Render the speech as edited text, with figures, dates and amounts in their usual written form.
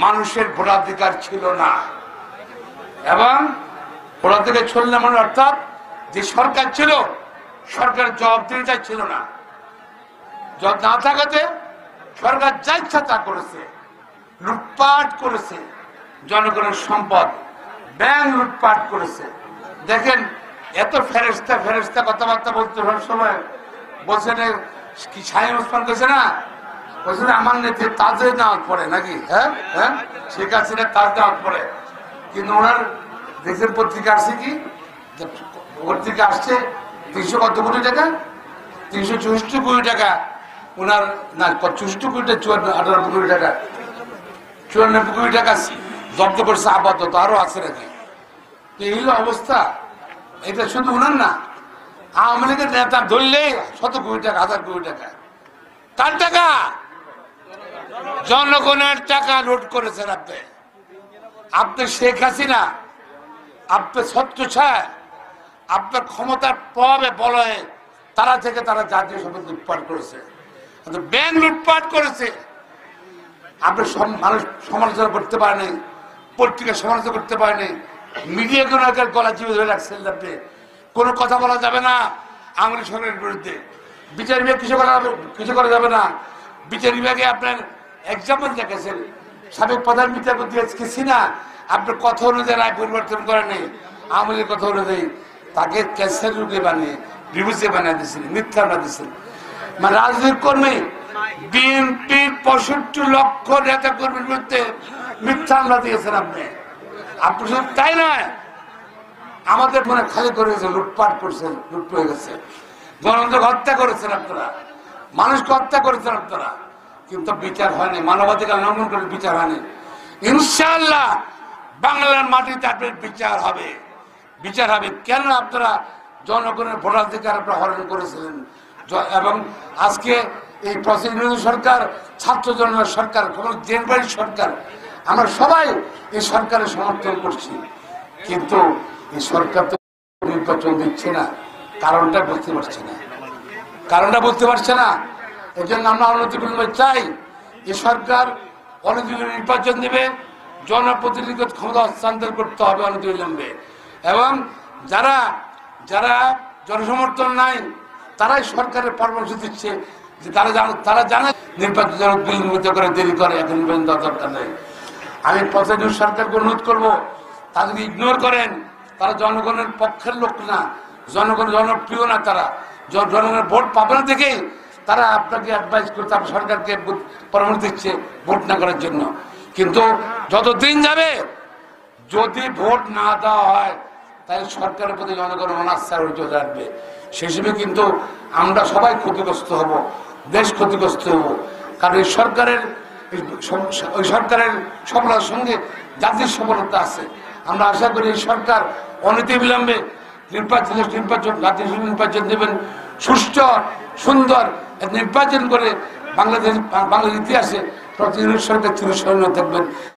মানুষের ভোটাধিকার ছিল না, এবং ভোটাধিকার ছিল না মানে অর্থাৎ যে সরকার ছিল সরকারের জবাবদিহিতা ছিল না। না থাকাতে সরকার যা ইচ্ছা তা করেছে, লুটপাট করেছে, জনগণের সম্পদ ব্যাংক লুটপাট করেছে। দেখেন এত ফেরেস্তা ফেরেস্তা কথাবার্তা বলতে সময় বলছে কি শাহীন ওসমান কইছে না, বলছে আমার নেত্রী তাজের নামাজ পড়ে নাকি, হ্যাঁ হ্যাঁ শেখ হাসিনা তাজ নামাজ পড়ে, কিন্তু ওনার দেশের পত্রিকা আসছে কি, পত্রিকা আসছে 300 কত কোটি টাকা, 364 কোটি টাকা ওনার, না 64 কোটি, 98 কোটি টাকা, 94 কোটি টাকা জব্দ করছে আপাতত, আরো আছে নাকি। এই হলো অবস্থা। এটা শুধু উনার না, আওয়ামী লীগের নেতা ধরলে 100 কোটি টাকা, 1000 কোটি টাকা, কার টাকা? জনগণের টাকা লুট করেছেন আপনি। আপনি শেখ হাসিনা, আপনি ছত্রছায়া, আপনার ক্ষমতার প্রভাবে বলয়ে তারা থেকে তারা জাতীয় সম্পদ লুটপাট করেছে, ব্যাংক লুটপাট করেছে। আপনি মানুষ সমালোচনা করতে পারেনি, পত্রিকা সমালোচনা করতে পারেনি, মিডিয়া কোনো গলা চিপে ধরে রাখছেন। আপনি কোনো কথা বলা যাবে না আওয়ামী সরকারের বিরুদ্ধে, বিচার বিভাগ কিছু করা যাবে না। বিচার বিভাগে আপনার এক্সাম্পল দেখেছেন, সাবেক প্রধান বিচারপতি সিনহা আপনার কথা অনুযায়ী রায় পরিবর্তন করে নেই, আওয়ামী লীগের কথা অনুযায়ী তাকে ক্যান্সার রোগে বানিয়ে বিভূষে বানিয়ে দিয়েছেন, মিথ্যা বানিয়ে দিয়েছেন। মানে রাজনৈতিক কর্মী বিএনপির 65 লক্ষ নেতা কর্মীর বিরুদ্ধে মিথ্যা হামলা দিয়েছেন আপনি। আপনি শুধু তাই নয়, আমাদের মনে খালি করে গেছে, লুটপাট করছেন, লুট হয়ে গেছে, গণতন্ত্রকে হত্যা করেছেন আপনারা, মানুষকে হত্যা করেছেন আপনারা, কিন্তু বিচার হয়নি, মানবাধিকার লঙ্ঘন করে বিচার হয়নি। ইনশাআল্লাহ বাংলার মাটিতে আপনার বিচার হবে, বিচার হবে। কেন আপনারা জনগণের ভোটাধিকার আপনারা হরণ করেছিলেন, এবং আজকে এই প্রতিনিধি সরকার, ছাত্র জনতার সরকার, জেলবাড়ির সরকার, আমরা সবাই এই সরকারের সমর্থন করছি, কিন্তু এই সরকার তো নির্বাচন দিচ্ছে না, কারণটা বুঝতে পারছে না, কারণটা বুঝতে পারছে না। এই জন্য আমরা অনতিবিলম্বে চাই এই সরকার অনতিবিলম্বে নির্বাচন দেবে, জনপ্রতিনিধিত্ব ক্ষমতা হস্তান্তর করতে হবে অনতিবিলম্বে, এবং যারা যারা জনসমর্থন নাই তারাই সরকারের পরামর্শ দিচ্ছে যে তারা জানে নির্বাচন যেন বিলম্বিত করে, দেরি করে, এখন নির্বাচন দরকার নেই। আমি প্রতিনিধি সরকারকে অনুরোধ করবো, তাদেরকে ইগনোর করেন, তারা জনগণের পক্ষের লোক না, জনপ্রিয় না, তারা জনগণের ভোট পাবে না দেখেই তারা আপনাকে অ্যাডভাইস করতে, সরকারকে পরামর্শ দিচ্ছে ভোট না করার জন্য। কিন্তু যত দিন যাবে যদি ভোট না দেওয়া হয় তাহলে সরকারের প্রতি জনগণ অনাস্থা চলে আসবে, সে হিসেবে কিন্তু আমরা সবাই ক্ষতিগ্রস্ত হব, দেশ ক্ষতিগ্রস্ত হব। কারণ এই সরকারের সফলতার সঙ্গে জাতির সফলতা আছে। আমরা আশা করি এই সরকার অনতিবিলম্বে নির্বাচন দেবেন, সুষ্ঠু সুন্দর নির্বাচন করে বাংলাদেশ ইতিহাসে প্রতিনিধি সরকার চিরস্মরণীয় থাকবেন।